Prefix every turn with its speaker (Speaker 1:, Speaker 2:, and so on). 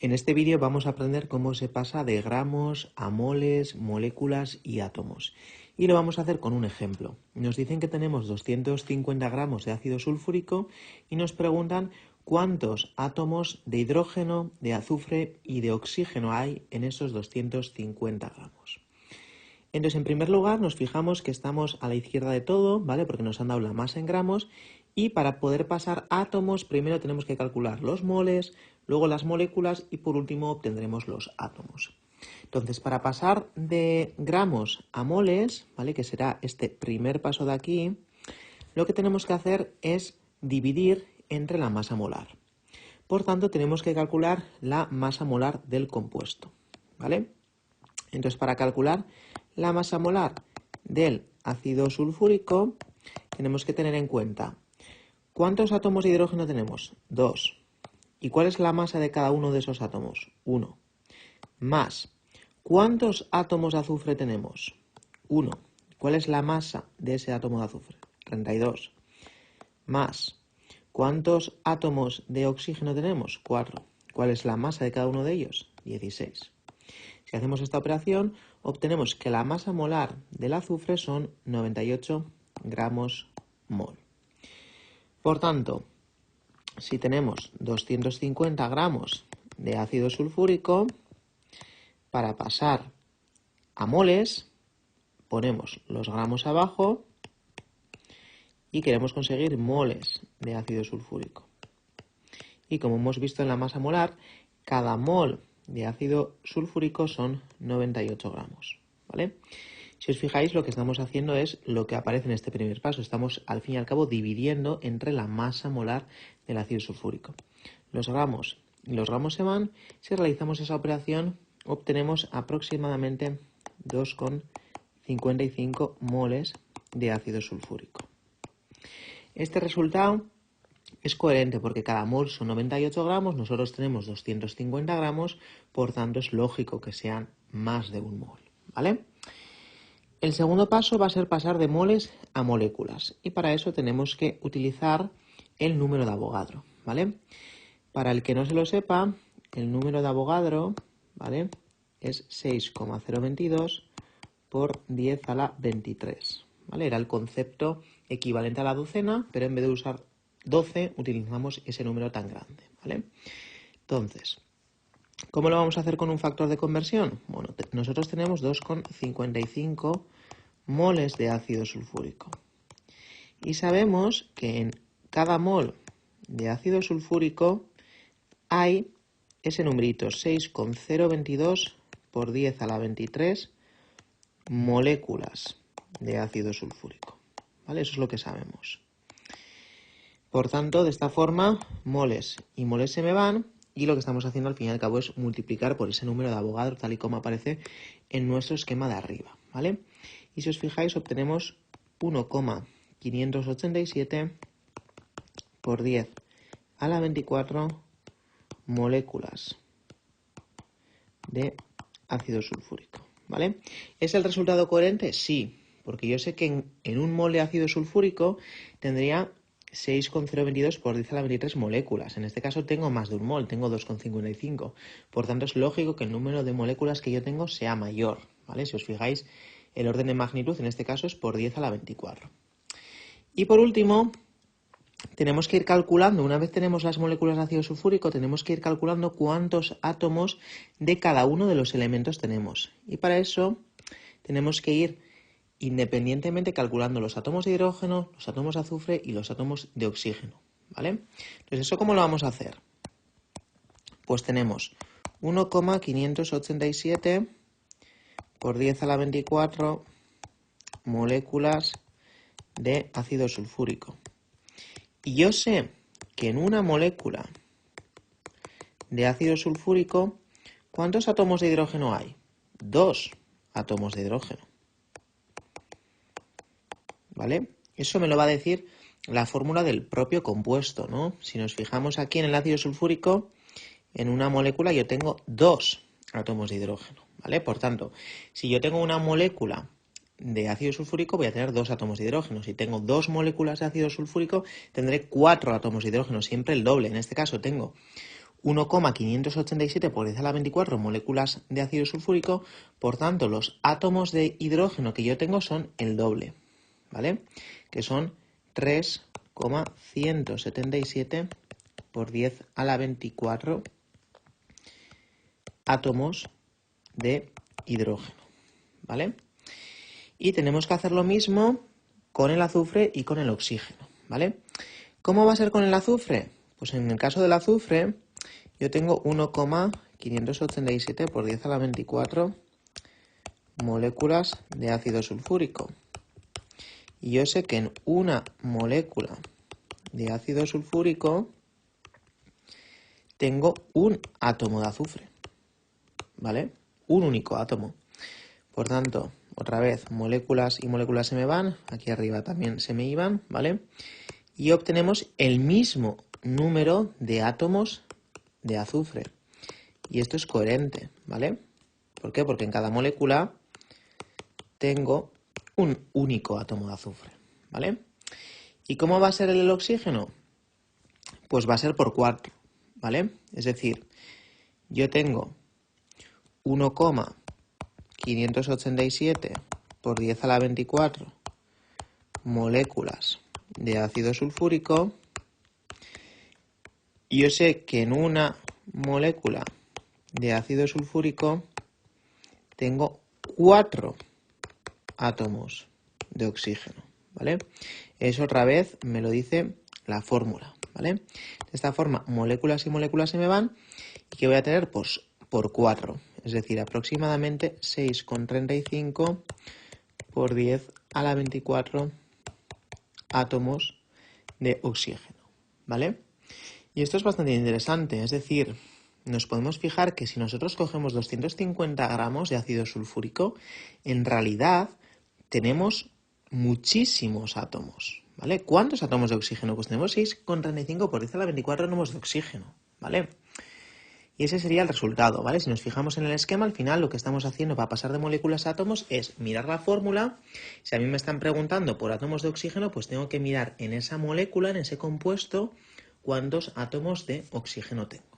Speaker 1: En este vídeo vamos a aprender cómo se pasa de gramos a moles, moléculas y átomos. Y lo vamos a hacer con un ejemplo. Nos dicen que tenemos 250 gramos de ácido sulfúrico y nos preguntan cuántos átomos de hidrógeno, de azufre y de oxígeno hay en esos 250 gramos. Entonces, en primer lugar, nos fijamos que estamos a la izquierda de todo, ¿vale? Porque nos han dado la masa en gramos. Y para poder pasar átomos, primero tenemos que calcular los moles, luego las moléculas y por último obtendremos los átomos. Entonces, para pasar de gramos a moles, ¿vale? Que será este primer paso de aquí, lo que tenemos que hacer es dividir entre la masa molar. Por tanto, tenemos que calcular la masa molar del compuesto, ¿vale? Entonces, para calcular la masa molar del ácido sulfúrico, tenemos que tener en cuenta ¿cuántos átomos de hidrógeno tenemos? 2. ¿Y cuál es la masa de cada uno de esos átomos? 1. Más, ¿cuántos átomos de azufre tenemos? 1. ¿Cuál es la masa de ese átomo de azufre? 32. Más, ¿cuántos átomos de oxígeno tenemos? 4. ¿Cuál es la masa de cada uno de ellos? 16. Si hacemos esta operación, obtenemos que la masa molar del azufre son 98 gramos mol. Por tanto, si tenemos 250 gramos de ácido sulfúrico, para pasar a moles, ponemos los gramos abajo y queremos conseguir moles de ácido sulfúrico. Y como hemos visto en la masa molar, cada mol de ácido sulfúrico son 98 gramos, ¿vale? Si os fijáis, lo que estamos haciendo es lo que aparece en este primer paso. Estamos, al fin y al cabo, dividiendo entre la masa molar del ácido sulfúrico. Los gramos y los gramos se van. Si realizamos esa operación, obtenemos aproximadamente 2,55 moles de ácido sulfúrico. Este resultado es coherente porque cada mol son 98 gramos, nosotros tenemos 250 gramos, por tanto es lógico que sean más de un mol, ¿vale? El segundo paso va a ser pasar de moles a moléculas y para eso tenemos que utilizar el número de Avogadro, ¿vale? Para el que no se lo sepa, el número de Avogadro, ¿vale? Es 6,022 por 10 a la 23, ¿vale? Era el concepto equivalente a la docena, pero en vez de usar 12 utilizamos ese número tan grande, ¿vale? Entonces, ¿cómo lo vamos a hacer con un factor de conversión? Bueno, nosotros tenemos 2,55 moles de ácido sulfúrico. Y sabemos que en cada mol de ácido sulfúrico hay ese numerito, 6,022 por 10 a la 23 moléculas de ácido sulfúrico, ¿vale? Eso es lo que sabemos. Por tanto, de esta forma, moles y moles se me van y lo que estamos haciendo al fin y al cabo es multiplicar por ese número de Avogadro tal y como aparece en nuestro esquema de arriba, ¿vale? Y si os fijáis, obtenemos 1,587 por 10 a la 24 moléculas de ácido sulfúrico, ¿vale? ¿Es el resultado coherente? Sí, porque yo sé que en un mol de ácido sulfúrico tendría 6,022 por 10 a la 23 moléculas. En este caso tengo más de un mol, tengo 2,55. Por tanto, es lógico que el número de moléculas que yo tengo sea mayor, ¿vale? Si os fijáis, el orden de magnitud en este caso es por 10 a la 24. Y por último, tenemos que ir calculando, una vez tenemos las moléculas de ácido sulfúrico, tenemos que ir calculando cuántos átomos de cada uno de los elementos tenemos. Y para eso tenemos que ir independientemente calculando los átomos de hidrógeno, los átomos de azufre y los átomos de oxígeno, ¿vale? Entonces, ¿eso cómo lo vamos a hacer? Pues tenemos 1,587 por 10 a la 24 moléculas de ácido sulfúrico. Y yo sé que en una molécula de ácido sulfúrico, ¿cuántos átomos de hidrógeno hay? 2 átomos de hidrógeno, ¿vale? Eso me lo va a decir la fórmula del propio compuesto, ¿no? Si nos fijamos aquí en el ácido sulfúrico, en una molécula yo tengo 2 átomos de hidrógeno, ¿vale? Por tanto, si yo tengo una molécula de ácido sulfúrico voy a tener 2 átomos de hidrógeno. Si tengo 2 moléculas de ácido sulfúrico tendré 4 átomos de hidrógeno, siempre el doble. En este caso tengo 1,587 por 10 a la 24 moléculas de ácido sulfúrico, por tanto los átomos de hidrógeno que yo tengo son el doble, ¿vale? Que son 3,177 por 10 a la 24 átomos de hidrógeno, ¿vale? Y tenemos que hacer lo mismo con el azufre y con el oxígeno, ¿vale? ¿Cómo va a ser con el azufre? Pues en el caso del azufre, yo tengo 1,587 por 10 a la 24 moléculas de ácido sulfúrico. Y yo sé que en una molécula de ácido sulfúrico tengo un átomo de azufre, ¿vale? Un único átomo. Por tanto, otra vez, moléculas y moléculas se me van, aquí arriba también se me iban, ¿vale? Y obtenemos el mismo número de átomos de azufre. Y esto es coherente, ¿vale? ¿Por qué? Porque en cada molécula tengo un único átomo de azufre, ¿vale? ¿Y cómo va a ser el oxígeno? Pues va a ser por 4, ¿vale? Es decir, yo tengo 1,587 por 10 a la 24 moléculas de ácido sulfúrico. Y yo sé que en una molécula de ácido sulfúrico tengo 4 átomos de oxígeno, ¿vale? Eso otra vez me lo dice la fórmula, ¿vale? De esta forma, moléculas y moléculas se me van, y que voy a tener pues por 4, es decir, aproximadamente 6,35 por 10 a la 24 átomos de oxígeno, ¿vale? Y esto es bastante interesante, es decir, nos podemos fijar que si nosotros cogemos 250 gramos de ácido sulfúrico, en realidad tenemos muchísimos átomos, ¿vale? ¿Cuántos átomos de oxígeno? Pues tenemos 6,35 por 10 a la 24 átomos de oxígeno, ¿vale? Y ese sería el resultado, ¿vale? Si nos fijamos en el esquema, al final lo que estamos haciendo para pasar de moléculas a átomos es mirar la fórmula. Si a mí me están preguntando por átomos de oxígeno, pues tengo que mirar en esa molécula, en ese compuesto, cuántos átomos de oxígeno tengo.